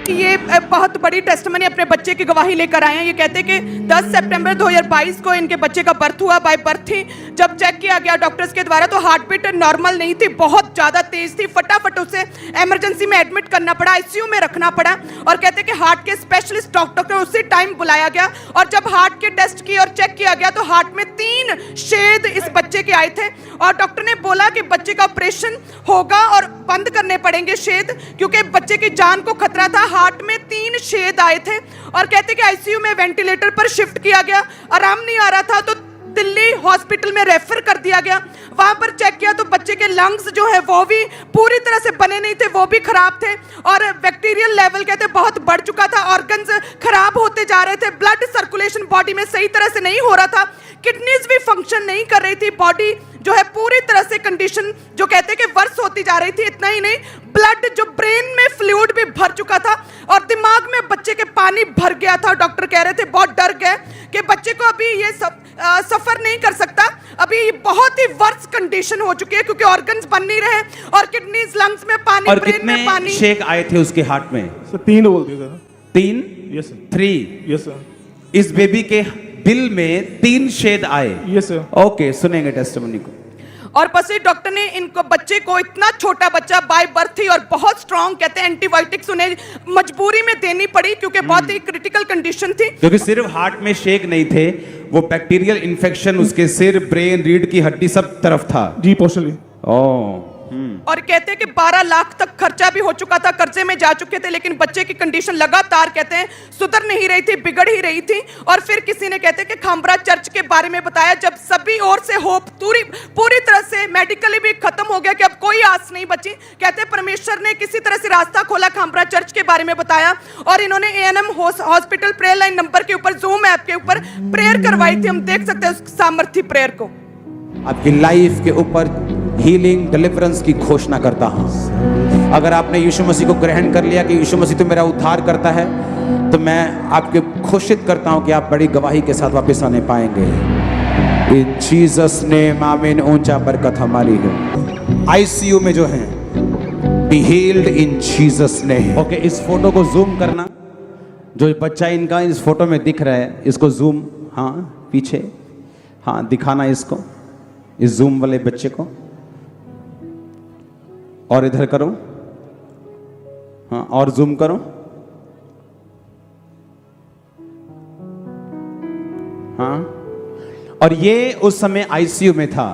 कि ये बहुत बड़ी टेस्टमनी अपने बच्चे की गवाही लेकर आए हैं। ये कहते हैं कि 10 सितंबर 2022 को इनके बच्चे का बर्थ हुआ, बाय बर्थ थी। जब चेक किया गया डॉक्टर्स के द्वारा तो हार्ट बीट नॉर्मल नहीं थी, बहुत ज़्यादा तेज थी। फटाफट उसे इमरजेंसी में एडमिट करना पड़ा, आईसीयू में रखना पड़ा। और कहते हैं कि हार्ट के स्पेशलिस्ट डॉक्टर को उसी टाइम बुलाया गया और जब हार्ट के टेस्ट किए और चेक किया गया तो हार्ट में 3 छेद इस बच्चे के आए थे। और डॉक्टर ने बोला कि बच्चे का ऑपरेशन होगा और बंद करने पड़ेंगे छेद, क्योंकि बच्चे की जान को खतरा था। हार्ट में 3 छेद आए थे और कहते कि आईसीयू में वेंटिलेटर पर शिफ्ट किया गया। आराम नहीं आ रहा था तो दिल्ली हॉस्पिटल में रेफर कर दिया गया। वहां पर चेक किया तो बच्चे के लंग्स जो है वो भी पूरी तरह से बने नहीं थे, वो भी खराब थे। और बैक्टीरियल लेवल कहते बहुत बढ़ चुका था, ऑर्गन्स खराब होते जा रहे थे, ब्लड सर्कुलेशन बॉडी में सही तरह से नहीं हो रहा था, किडनीज भी फंक्शन नहीं कर रही थी, बॉडी जो है पूरी तरह से कंडीशन जो कहते हैं कि वर्स होती जा रही थी। इतना ही नहीं, ब्लड जो ब्रेन में फ्लूइड भी भर चुका था और दिमाग में बच्चे के पानी भर गया था। डॉक्टर कह रहे थे, बहुत डर गए कि बच्चे को अभी ये सफर नहीं कर सकता, अभी बहुत ही वर्स कंडीशन हो चुकी है क्योंकि ऑर्गन्स बन नहीं रहे और किडनीज, लंग्स में पानी, और ब्रेन में पानी। शेक आए थे उसके हार्ट में? सर 3 बोल दिया sir. 3? Yes sir. 3? Yes sir. इस बेबी के दिल में 3 छेद आए? Yes sir. ओके, सुनेंगे टेस्टिमनी को। और पसी डॉक्टर ने इनको बच्चे को, इतना छोटा बच्चा बाय बर्थ थी और बहुत स्ट्रांग, कहते हैं एंटीबायोटिक्स उन्हें मजबूरी में देनी पड़ी क्योंकि बहुत ही क्रिटिकल कंडीशन थी। क्योंकि सिर्फ हार्ट में शेक नहीं थे, वो बैक्टीरियल इन्फेक्शन उसके सिर, ब्रेन, रीढ़ की हड्डी सब तरफ था। जी पोस्टली। ओह। और कहते हैं कि 12 लाख तक खर्चा भी हो चुका था, कर्जे में जा चुके थे, लेकिन बच्चे की कंडीशन लगातार कहते हैं सुधर नहीं रही थी, बिगड़ ही रही थी। और फिर किसी ने कहते हैं कि खामरा चर्च के बारे में बताया, जब सभी ओर से होप पूरी तरह से मेडिकली भी खत्म हो गया कि अब कोई आस नहीं बची। कहते हैं परमेश्वर ने किसी तरह से रास्ता खोला, खामरा चर्च के बारे में बताया और इन्होंने ANM hospital prayer line number के ऊपर, जूम ऐप के ऊपर प्रेयर करवाई थी। हम देख सकते हैं उस सामर्थ्य प्रेयर को। आपकी लाइफ के ऊपर हीलिंग, डिलीवरेंस की घोषणा करता हूं। अगर आपने यीशु मसीह को ग्रहण कर लिया कि यीशु मसीह तो मेरा उद्धार करता है, तो मैं आपके घोषित करता हूं कि आप बड़ी गवाही के साथ वापस आने पाएंगे। इन जीसस नेम, आमीन। ऊंचा बरकत हमारी है। आईसीयू में जो है, be healed in Jesus name. Okay, इस फोटो को जूम करना, जो बच्चा इनका इस फोटो में दिख रहा है, इसको जूम, हाँ पीछे, हाँ दिखाना इसको, इस जूम वाले बच्चे को, और इधर करो, हाँ और जूम करो, हाँ। और ये उस समय आईसीयू में था।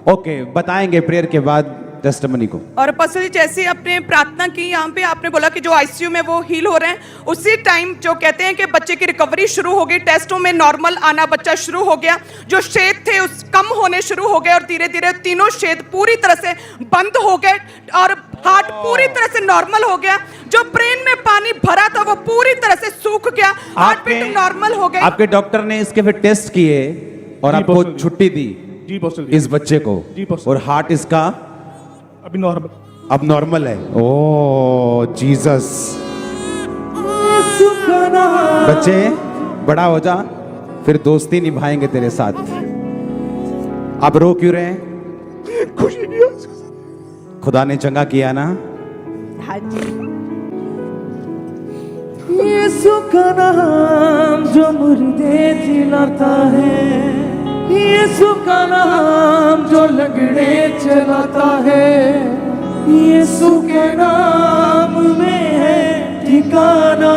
ओके, बताएंगे प्रेयर के बाद टेस्टिमनी को। और पसली जैसे आपने प्रार्थना की, यहाँ पे आपने बोला कि जो आईसीयू में वो हील हो रहे हैं, उसी टाइम जो कहते हैं कि बच्चे की रिकवरी शुरू हो गई, टेस्टों में नॉर्मल आना बच्चा शुरू हो गया, जो छेद थे उस कम होने शुरू हो गए और धीरे धीरे 3 छेद पूरी तरह से बंद हो गए और हार्ट पूरी तरह से नॉर्मल हो गया। जो ब्रेन में पानी भरा था वो पूरी तरह से सूख गया, हार्ट बीट नॉर्मल हो गई। आपके डॉक्टर ने इसके फिर टेस्ट किए और आपको छुट्टी दी? जी पोस्टली। इस बच्चे को? जी पोस्टली। और हार्ट इसका अभी नॉर्मल, अब नॉर्मल है। ओह जीसस। बच्चे बड़ा हो जा, फिर दोस्ती निभाएंगे तेरे साथ। आप रो क्यों रहे हैं? खुशी नहीं है। खुदा ने चंगा किया ना? हाँ जी। यीशु का नाम जो मुर्दे जिलाता है, यीशु का नाम जो लगड़े चलाता है, यीशु के नाम में है ठिकाना,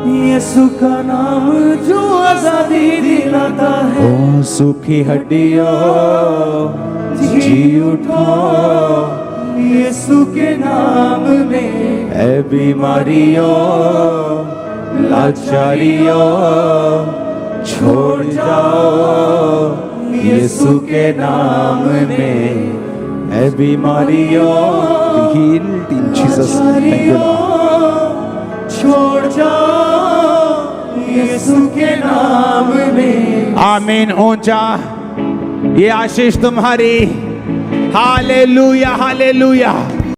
यीशु का नाम जो आजादी दिलाता है। ओ सूखी हड्डियों जी उठो, यीशु के नाम में ऐ बीमारियों लाचारियों छोड़ जाओ, यीशु के नाम में ऐ बीमारियों। Heeled in Jesus. Thank you Lord. छोड़ जाओ यीशु के नाम में। आमीन। ऊंचा, ये आशीष तुम्हारी। Hallelujah, hallelujah.